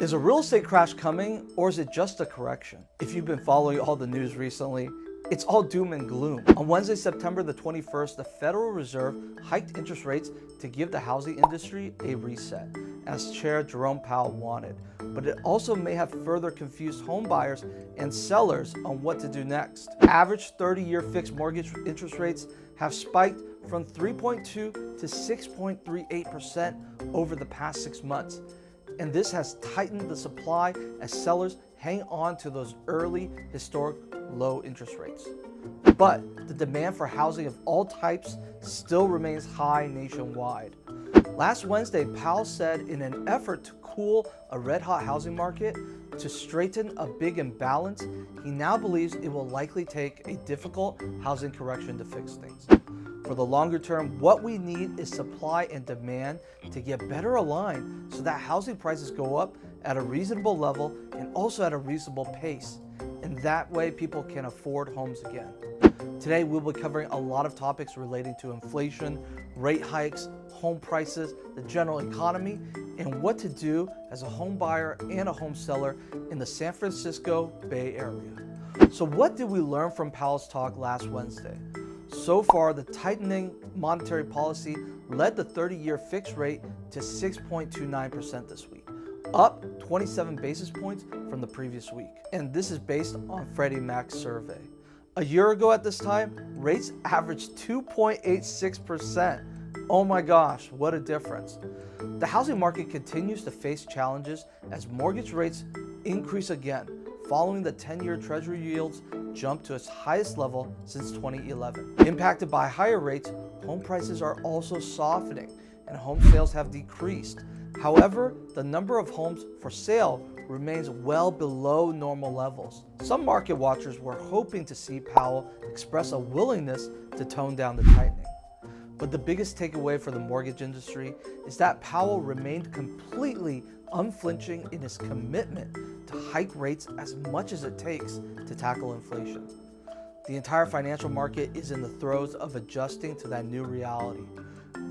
Is a real estate crash coming, or is it just a correction? If you've been following all the news recently, it's all doom and gloom. On Wednesday, September the 21st, the Federal Reserve hiked interest rates to give the housing industry a reset, as Chair Jerome Powell wanted. But it also may have further confused home buyers and sellers on what to do next. Average 30-year fixed mortgage interest rates have spiked from 3.2 to 6.38% over the past 6 months. And this has tightened the supply as sellers hang on to those early historic low interest rates. But the demand for housing of all types still remains high nationwide. Last Wednesday, Powell said in an effort to cool a red-hot housing market, to straighten a big imbalance, he now believes it will likely take a difficult housing correction to fix things. For the longer term, what we need is supply and demand to get better aligned so that housing prices go up at a reasonable level and also at a reasonable pace. And that way people can afford homes again. Today we'll be covering a lot of topics relating to inflation, rate hikes, home prices, the general economy, and what to do as a home buyer and a home seller in the San Francisco Bay Area. So what did we learn from Powell's talk last Wednesday? So far, the tightening monetary policy led the 30-year fixed rate to 6.29% this week, up 27 basis points from the previous week. And this is based on Freddie Mac's survey. A year ago at this time, rates averaged 2.86%. Oh my gosh, what a difference. The housing market continues to face challenges as mortgage rates increase again, following the 10-year Treasury yields jump to its highest level since 2011. Impacted by higher rates, home prices are also softening and home sales have decreased. However, the number of homes for sale remains well below normal levels. Some market watchers were hoping to see Powell express a willingness to tone down the tightening. But the biggest takeaway for the mortgage industry is that Powell remained completely unflinching in his commitment to hike rates as much as it takes to tackle inflation. The entire financial market is in the throes of adjusting to that new reality.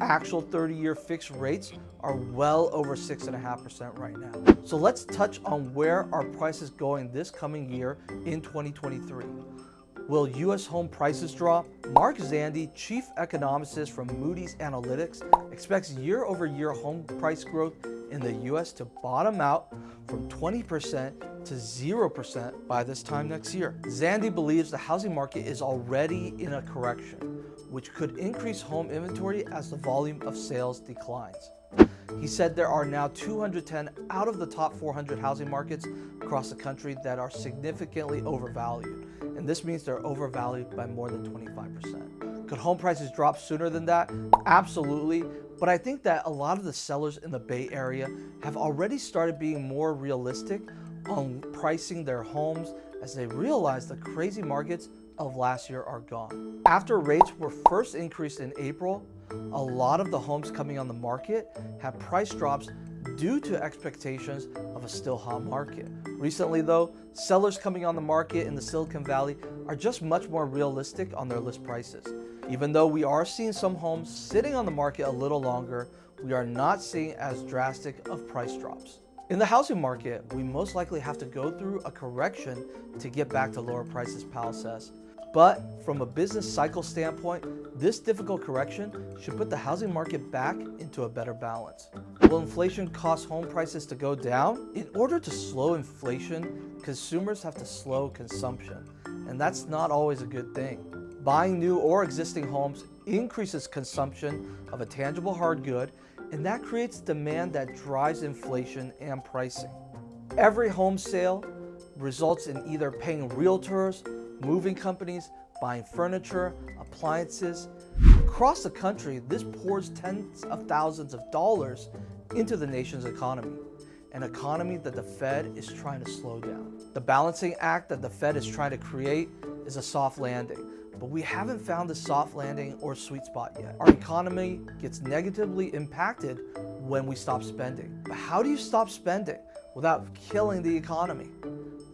Actual 30-year fixed rates are well over 6.5% right now. So let's touch on where our prices going this coming year in 2023. Will U.S. home prices drop? Mark Zandi, chief economist from Moody's Analytics, expects year-over-year home price growth in the U.S. to bottom out from 20% to 0% by this time next year. Zandi believes the housing market is already in a correction, which could increase home inventory as the volume of sales declines. He said there are now 210 out of the top 400 housing markets across the country that are significantly overvalued, and this means they're overvalued by more than 25%. Could home prices drop sooner than that? Absolutely, but I think that a lot of the sellers in the Bay Area have already started being more realistic on pricing their homes as they realize the crazy markets of last year are gone. After rates were first increased in April, a lot of the homes coming on the market had price drops due to expectations of a still hot market. Recently though, sellers coming on the market in the Silicon Valley are just much more realistic on their list prices. Even though we are seeing some homes sitting on the market a little longer, we are not seeing as drastic of price drops. In the housing market, we most likely have to go through a correction to get back to lower prices, Powell says. But from a business cycle standpoint, this difficult correction should put the housing market back into a better balance. Will inflation cause home prices to go down? In order to slow inflation, consumers have to slow consumption, and that's not always a good thing. Buying new or existing homes increases consumption of a tangible hard good, and that creates demand that drives inflation and pricing. Every home sale results in either paying realtors, moving companies, buying furniture, appliances. Across the country, this pours tens of thousands of dollars into the nation's economy, an economy that the Fed is trying to slow down. The balancing act that the Fed is trying to create is a soft landing, but we haven't found the soft landing or sweet spot yet. Our economy gets negatively impacted when we stop spending. But how do you stop spending without killing the economy?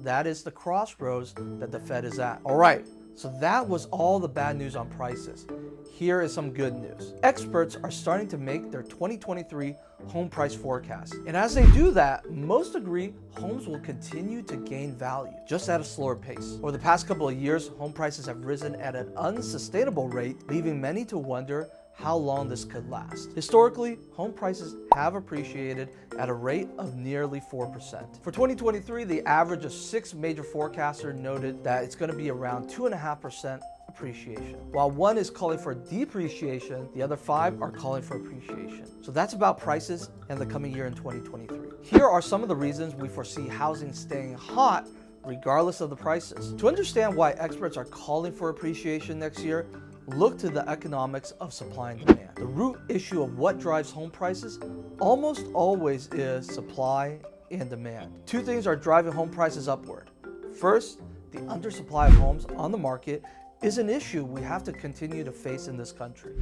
That is the crossroads that the Fed is at. All right, So that was all the bad news on prices. Here is some good news. Experts are starting to make their 2023 home price forecast. And as they do that, most agree homes will continue to gain value, just at a slower pace. Over the past couple of years, home prices have risen at an unsustainable rate, leaving many to wonder how long this could last. Historically, home prices have appreciated at a rate of nearly 4%. For 2023, the average of 6 major forecasters noted that it's going to be around 2.5% appreciation. While one is calling for depreciation, the other 5 are calling for appreciation. So that's about prices and the coming year in 2023. Here are some of the reasons we foresee housing staying hot regardless of the prices. To understand why experts are calling for appreciation next year, look to the economics of supply and demand. The root issue of what drives home prices almost always is supply and demand. 2 things are driving home prices upward. First, the undersupply of homes on the market is an issue we have to continue to face in this country.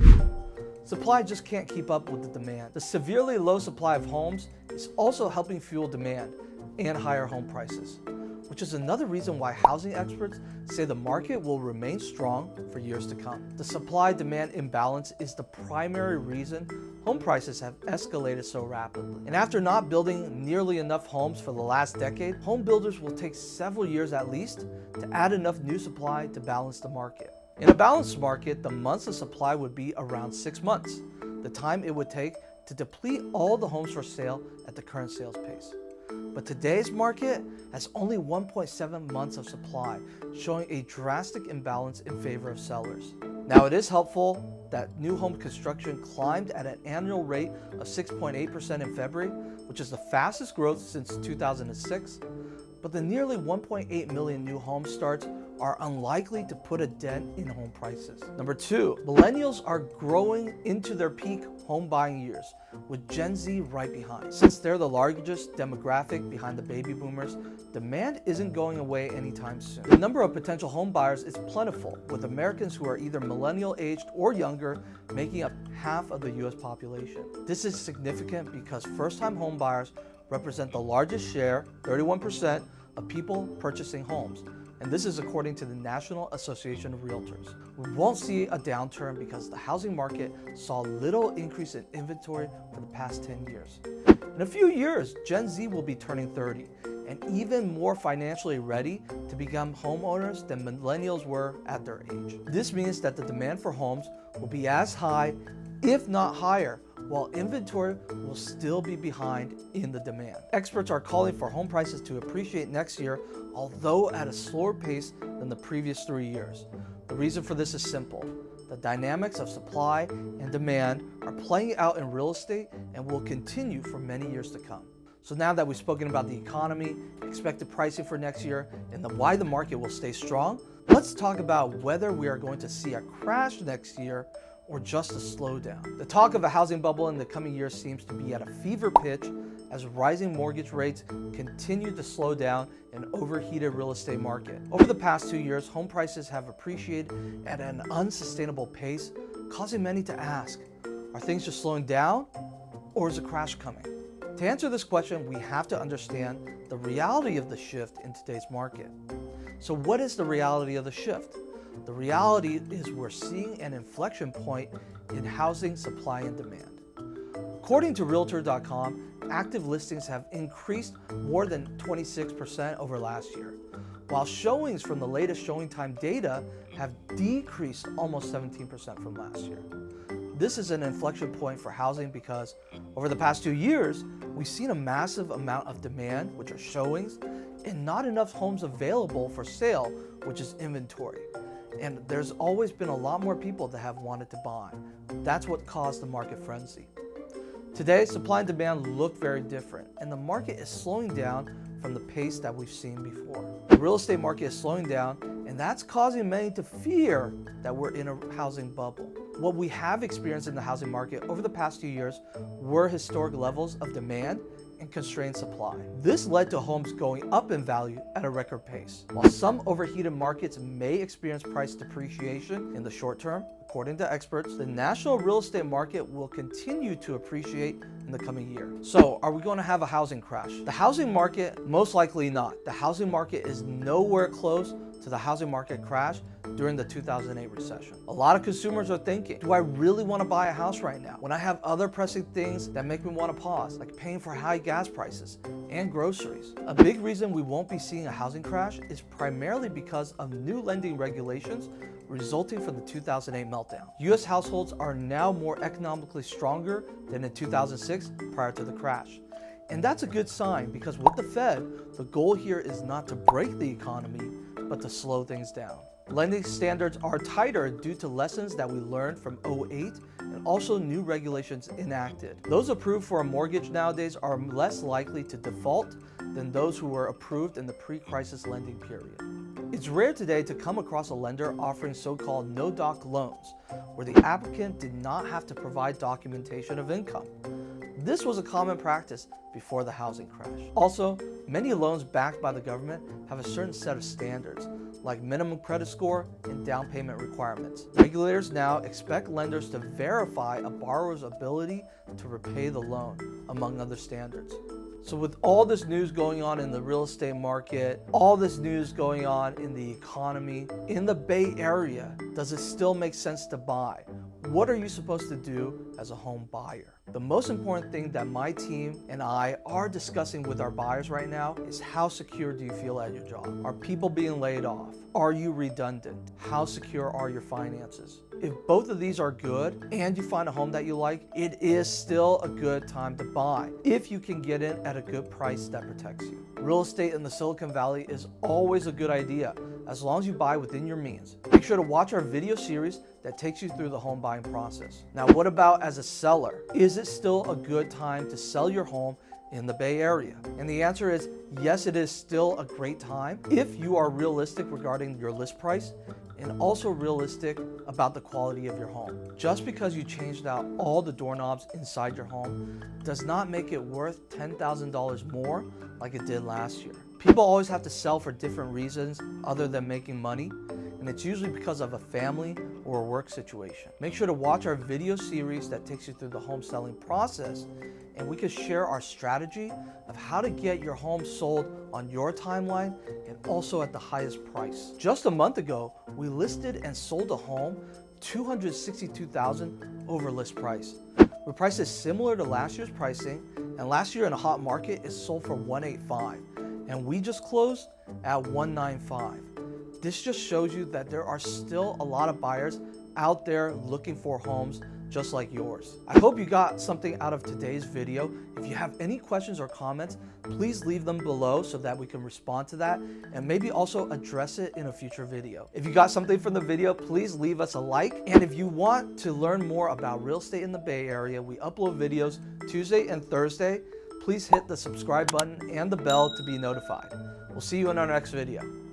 Supply just can't keep up with the demand. The severely low supply of homes is also helping fuel demand and higher home prices, which is another reason why housing experts say the market will remain strong for years to come. The supply-demand imbalance is the primary reason home prices have escalated so rapidly. And after not building nearly enough homes for the last decade, home builders will take several years at least to add enough new supply to balance the market. In a balanced market, the months of supply would be around 6 months, the time it would take to deplete all the homes for sale at the current sales pace. But today's market has only 1.7 months of supply, showing a drastic imbalance in favor of sellers. Now, it is helpful that new home construction climbed at an annual rate of 6.8% in February, which is the fastest growth since 2006. But the nearly 1.8 million new home starts are unlikely to put a dent in home prices. Number 2, millennials are growing into their peak home buying years, with Gen Z right behind. Since they're the largest demographic behind the baby boomers, demand isn't going away anytime soon. The number of potential home buyers is plentiful, with Americans who are either millennial aged or younger making up half of the US population. This is significant because first-time home buyers represent the largest share, 31%, of people purchasing homes. And this is according to the National Association of Realtors. We won't see a downturn because the housing market saw little increase in inventory for the past 10 years. In a few years, Gen Z will be turning 30 and even more financially ready to become homeowners than millennials were at their age. This means that the demand for homes will be as high, if not higher, while inventory will still be behind in the demand. Experts are calling for home prices to appreciate next year, although at a slower pace than the previous 3 years. The reason for this is simple. The dynamics of supply and demand are playing out in real estate and will continue for many years to come. So now that we've spoken about the economy, expected pricing for next year, and why the market will stay strong, let's talk about whether we are going to see a crash next year or just a slowdown. The talk of a housing bubble in the coming years seems to be at a fever pitch as rising mortgage rates continue to slow down an overheated real estate market. Over the past 2 years, home prices have appreciated at an unsustainable pace, causing many to ask, are things just slowing down or is a crash coming? To answer this question, we have to understand the reality of the shift in today's market. So what is the reality of the shift? The reality is we're seeing an inflection point in housing supply and demand. According to Realtor.com, active listings have increased more than 26% over last year, while showings from the latest showing time data have decreased almost 17% from last year. This is an inflection point for housing because over the past 2 years, we've seen a massive amount of demand, which are showings, and not enough homes available for sale, which is inventory. And there's always been a lot more people that have wanted to buy. That's what caused the market frenzy. Today, supply and demand look very different, and the market is slowing down from the pace that we've seen before. The real estate market is slowing down, and that's causing many to fear that we're in a housing bubble. What we have experienced in the housing market over the past 2 years were historic levels of demand and constrained supply. This led to homes going up in value at a record pace. While some overheated markets may experience price depreciation in the short term, according to experts, the national real estate market will continue to appreciate in the coming year. So, are we going to have a housing crash? The housing market, most likely not. The housing market is nowhere close to to the housing market crash during the 2008 recession. A lot of consumers are thinking, do I really want to buy a house right now when I have other pressing things that make me want to pause, like paying for high gas prices and groceries? A big reason we won't be seeing a housing crash is primarily because of new lending regulations resulting from the 2008 meltdown. U.S. households are now more economically stronger than in 2006 prior to the crash. And that's a good sign because with the Fed, the goal here is not to break the economy, but to slow things down. Lending standards are tighter due to lessons that we learned from '08 and also new regulations enacted. Those approved for a mortgage nowadays are less likely to default than those who were approved in the pre-crisis lending period. It's rare today to come across a lender offering so-called no-doc loans, where the applicant did not have to provide documentation of income. This was a common practice before the housing crash. Also, many loans backed by the government have a certain set of standards, like minimum credit score and down payment requirements. Regulators now expect lenders to verify a borrower's ability to repay the loan, among other standards. So with all this news going on in the real estate market, all this news going on in the economy, in the Bay Area, does it still make sense to buy? What are you supposed to do as a home buyer? The most important thing that my team and I are discussing with our buyers right now is how secure do you feel at your job? Are people being laid off? Are you redundant? How secure are your finances? If both of these are good and you find a home that you like, it is still a good time to buy if you can get in at a good price that protects you. Real estate in the Silicon Valley is always a good idea as long as you buy within your means. Make sure to watch our video series that takes you through the home buying process. Now, what about as a seller? Is it still a good time to sell your home in the Bay Area? And the answer is yes, it is still a great time if you are realistic regarding your list price and also realistic about the quality of your home. Just because you changed out all the doorknobs inside your home does not make it worth $10,000 more like it did last year. People always have to sell for different reasons other than making money, and it's usually because of a family or a work situation. Make sure to watch our video series that takes you through the home selling process, and we can share our strategy of how to get your home sold on your timeline and also at the highest price. Just a month ago, we listed and sold a home $262,000 over list price. We priced it similar to last year's pricing, and last year in a hot market, it sold for $185,000, and we just closed at $195,000. This just shows you that there are still a lot of buyers out there looking for homes just like yours. I hope you got something out of today's video. If you have any questions or comments, please leave them below so that we can respond to that and maybe also address it in a future video. If you got something from the video, please leave us a like. And if you want to learn more about real estate in the Bay Area, we upload videos Tuesday and Thursday. Please hit the subscribe button and the bell to be notified. We'll see you in our next video.